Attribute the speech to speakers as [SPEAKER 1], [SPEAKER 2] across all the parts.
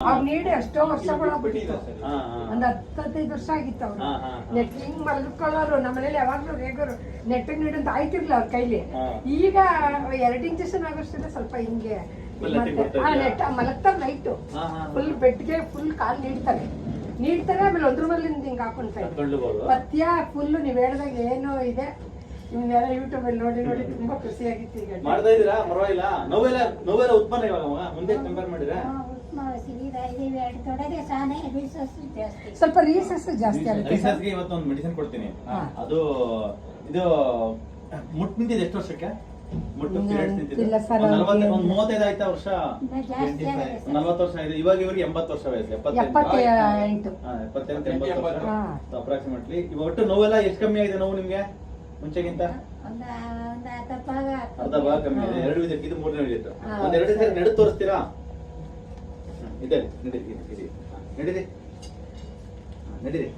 [SPEAKER 1] ಅವ್ರು ನೀಡಿ ಎಷ್ಟೋ ವರ್ಷಗಳಾಗ್ಬಿಟ್ಟಿತ್ತು. ಒಂದ್ 10-15 ವರ್ಷ ಆಗಿತ್ತು ಅವ್ರು ನೆಟ್ ಹಿಂಗ್ ಮಲ್ಕೊಳ್ಳೋರು. ನಮ್ಮ ಮನೇಲಿ ಯಾವಾಗ್ಲೂ ರೇಗೋರು ನೆಟ್ಟಿಗೆ ನೀಡಂತ ಆಯ್ತಿರ್ಲಿಲ್ಲ ಅವ್ರ ಕೈಲಿ. ಈಗ 2 ಇಂಜೆಕ್ಷನ್ ಆಗೋಷ್ಟಿಂದ ಸ್ವಲ್ಪ ಹಿಂಗೆ ನೆಟ್ ಮಲಗ್ತಾರೆ ನೈಟು ಫುಲ್ ಬೆಡ್ಗೆ ಫುಲ್ ಕಾಲ್ ನೀಡ್ತಾರೆ. ಆಮೇಲೆ ಒಂದ್ರ ಮೇಲೆ ಹಿಂಗ್ ಹಾಕೊಂತಾರೆ ಪಥ್ಯ ಫುಲ್. ನೀವ್ ಹೇಳ್ದಾಗ ಏನೋ ಇದೆ, ನಿಮ್ಗೆಲ್ಲ ಯೂಟ್ಯೂಬ್ ಅಲ್ಲಿ ನೋಡಿ ನೋಡಿ ತುಂಬಾ ಖುಷಿಯಾಗಿತ್ತು. ಈಗ
[SPEAKER 2] ಮಾಡ್ತಾ ಇದೀರಾ? ಪರವಾಗಿಲ್ಲ. ನೋವೆಲ್ಲ ಉತ್ಪನ್ನ ಇವಾಗ ಮುಂದೆ ಕಂಪೇರ್ ಮಾಡಿದ್ರೆ
[SPEAKER 1] ಸ್ವಲ್ಪ ರೀಸಸ್ ಜಾಸ್ತಿ ಆಗುತ್ತೆ.
[SPEAKER 2] ರೀಸಸ್ಗೆ ಇವತ್ತೊಂದು ಮೆಡಿಸಿನ್ ಕೊಡ್ತೀನಿ. ಅದು ಇದು ಮುಟ್ ನಿಂತಿದೆ ಎಷ್ಟು ವರ್ಷಕ್ಕೆ? ಮುಟ್ಟು ಪೀರಿಯಡ್ಸ್ ನಿಂತಿದೆ 35 ಆಯ್ತಾ ವರ್ಷ? 40 ವರ್ಷ ಆಗಿದೆ. ಇವಾಗ ಇವ್ರಿಗೆ 80 ವರ್ಷ ವಯಸ್ಸು. 78 80 ವರ್ಷ ಅಪ್ರಾಕ್ಸಿಮೇಟ್ಲಿ. ಇವಾಗ ಒಟ್ಟು ನೋವೆಲ್ಲ ಎಷ್ಟು ಕಮ್ಮಿ ಆಗಿದೆ? ನೋವು ನಿಮ್ಗೆ ಮುಂಚೆಗಿಂತ ಅರ್ಧ ಭಾಗ ಕಮ್ಮಿ ಇದೆ. 2 ವಿಸಿಟ್, ಇದು 3ನೇ ವಿಸಿಟ್. ಒಂದ್ 2 ಸರಿ ನಡೆ ತೋರಿಸ್ತೀರಾ? ಇದೆ ನಡೀರಿ.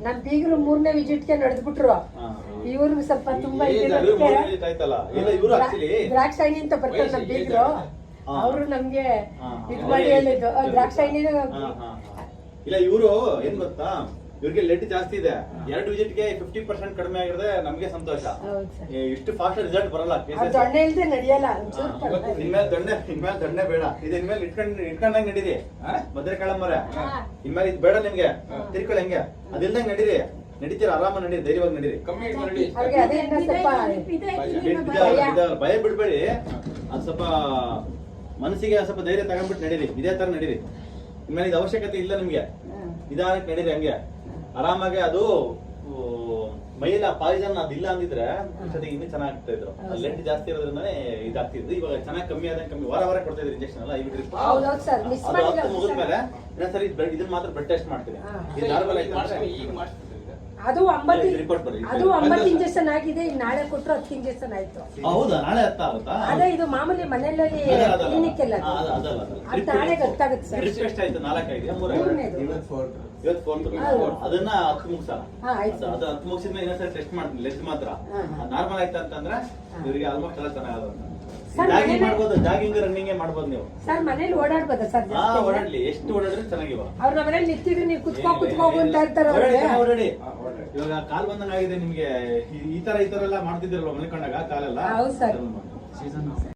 [SPEAKER 1] ನಮ್ ಬೀಗರು 3ನೇ ವಿಸಿಟ್ಗೆ ನಡೆದ್ಬಿಟ್ರು. ಇವ್ರಿಗೆ ಸ್ವಲ್ಪ ತುಂಬಾ ದ್ರಾಕ್ಷಾಯಿಣಿ ಅಂತ ಬರ್ತಾರೆ ನಮ್ ಬೀಗರು. ಅವರು ನಮ್ಗೆ ಇದು ಮಾಡಿ ಹೇಳಿದ್ದು ದ್ರಾಕ್ಷಾಯಿಣಿ.
[SPEAKER 2] ಇಲ್ಲ ಇವರು ಏನ್ ಗೊತ್ತಾ, ಇವ್ರಿಗೆ ಲೆಡ್ ಜಾಸ್ತಿ ಇದೆ. 2 ವಿಸಿಟ್ಗೆ 50% ಕಡಿಮೆ ಆಗಿರೋದೇ ನಮ್ಗೆ ಸಂತೋಷ. ಇಷ್ಟು ಫಾಸ್ಟ್ ರಿಸಲ್ಟ್ ಬರಲ್ಲ.
[SPEAKER 1] ದೊಣ್ಣೆ ಇಲ್ದೆ ನಡೆಯಲ್ಲ.
[SPEAKER 2] ಇನ್ಮೇಲೆ ದೊಣ್ಣೆ ಬೇಡ. ಇದು ಇನ್ಮೇಲೆ ಇಟ್ಕೊಂಡಂಗ್ ನಡೀರಿ. ಭದ್ರ ಕಾಳಮ್ಮರ ಇನ್ಮೇಲೆ ಇದು ಬೇಡ ನಿಮ್ಗೆ. ತಿರ್ಕೊಳ್ಳಿ ಹಂಗೆ ಅದಿಲ್ದಂಗ್ ನಡೀರಿ. ನಡೀತೀರ ಆರಾಮ ನಡೀರಿ, ಧೈರ್ಯವಾಗಿ ನಡೀರಿ. ಭಯ ಬಿಡ್ಬೇಡಿ. ಅದ್ ಸ್ವಲ್ಪ ಮನಸ್ಸಿಗೆ ಸ್ವಲ್ಪ ಧೈರ್ಯ ತಗೊಂಡ್ಬಿಟ್ಟು ನಡೀರಿ. ಇದೇ ತರ ನಡೀರಿ. ಇನ್ಮೇಲೆ ಇದು ಅವಶ್ಯಕತೆ ಇಲ್ಲ ನಿಮ್ಗೆ. ನಿಧಾನಕ್ಕೆ ನಡೀರಿ ಹಂಗೆ ಆರಾಮಾಗಿ. ಅದು ಮೈಲ ಪಾಯ್ಸನ್ ಅದಿಲ್ಲ ಅಂದಿದ್ರೆ ಜೊತೆಗೆ ಇನ್ನೂ ಚೆನ್ನಾಗ್ತಾ ಇದ್ರು. ಲೆಡ್ ಜಾಸ್ತಿ ಇರೋದ್ರಿಂದಾನೇ ಇದಾಗ್ತಿದ್ರು. ಇವಾಗ ಚೆನ್ನಾಗಿ ಕಮ್ಮಿ ಆದಂಗೆ ಕಮ್ಮಿ ವಾರ ಕೊಡ್ತಾ ಇದ್ರು ಇಂಜೆಕ್ಷನ್ ಎಲ್ಲ. ಈಗ ಮುಗಿದ್ಮೇಲೆ ಇನ್ನೊಂದ್ಸರಿ ಇದನ್ನ ಮಾತ್ರ ಬ್ಲಡ್ ಟೆಸ್ಟ್ ಮಾಡ್ತೀನಿ.
[SPEAKER 1] ಅದು 9 ಇಂಜೆಕ್ಷನ್ ಆಗಿದೆ. ನಾಳೆ ಕೊಟ್ಟರು 10 ಇಂಜೆಕ್ಷನ್ ಆಯ್ತು.
[SPEAKER 2] ಹೌದಾ? ನಾಳೆ 10 ಆಗುತ್ತಾ?
[SPEAKER 1] ಅದೇ ಇದು ಮಾಮೂಲಿ ಮನೆಯಲ್ಲಿ ಕ್ಲಿನಿಕ್ ಎಲ್ಲ ನಾಳೆ ಗೊತ್ತಾಗುತ್ತೆ ಸರ್.
[SPEAKER 2] ಎಷ್ಟು ಆಯ್ತು? 4 ಆಯ್ತು? 3 ಅದನ್ನ 10 ಮುಗಿಸಲ್ಲ. ಅದು 10 ಮುಗಿಸಿದ್ಮೇಲೆ ಇನ್ನೊಂದ್ಸರಿ ಟೆಸ್ಟ್ ಮಾಡ್ತೀನಿ. ಲೆಸ್ ಮಾತ್ರ ನಾರ್ಮಲ್ ಆಯ್ತಾ ಅಂತಂದ್ರೆ ಇವರಿಗೆ ಆಲ್ಮೋಸ್ಟ್ ಎಲ್ಲ ಚೆನ್ನಾಗದ. ಜಾಗಿಂಗ್ ಮಾಡ್ಬೋದು, ಜಾಗಿಂಗ್ ರನ್ನಿಂಗ್ ಮಾಡ್ಬೋದು ನೀವು.
[SPEAKER 1] ಸರ್ ಮನೇಲಿ ಓಡಾಡ್ಬೋದಾ ಸರ್?
[SPEAKER 2] ಓಡಾಡ್ಲಿ, ಎಷ್ಟು ಓಡಾಡಿದ್ರೆ ಚೆನ್ನಾಗಿವ.
[SPEAKER 1] ಅವ್ರ ಮನೇಲಿ ನಿಂತಿದ್ರೆ ನೀವು ಕುತ್ಕೋ ಅಂತ ಇರ್ತಾರೆ.
[SPEAKER 2] ಓಡಾಡಿ. ಇವಾಗ ಕಾಲ್ ಬಂದಂಗ ಆಗಿದೆ ನಿಮ್ಗೆ. ಈ ತರ ಎಲ್ಲ ಮಾಡ್ತಿದ್ರಲ್ವ ಮಲ್ಕೊಂಡಾಗ ಕಾಲೆಲ್ಲ?
[SPEAKER 1] ಹೌದು ಸರ್.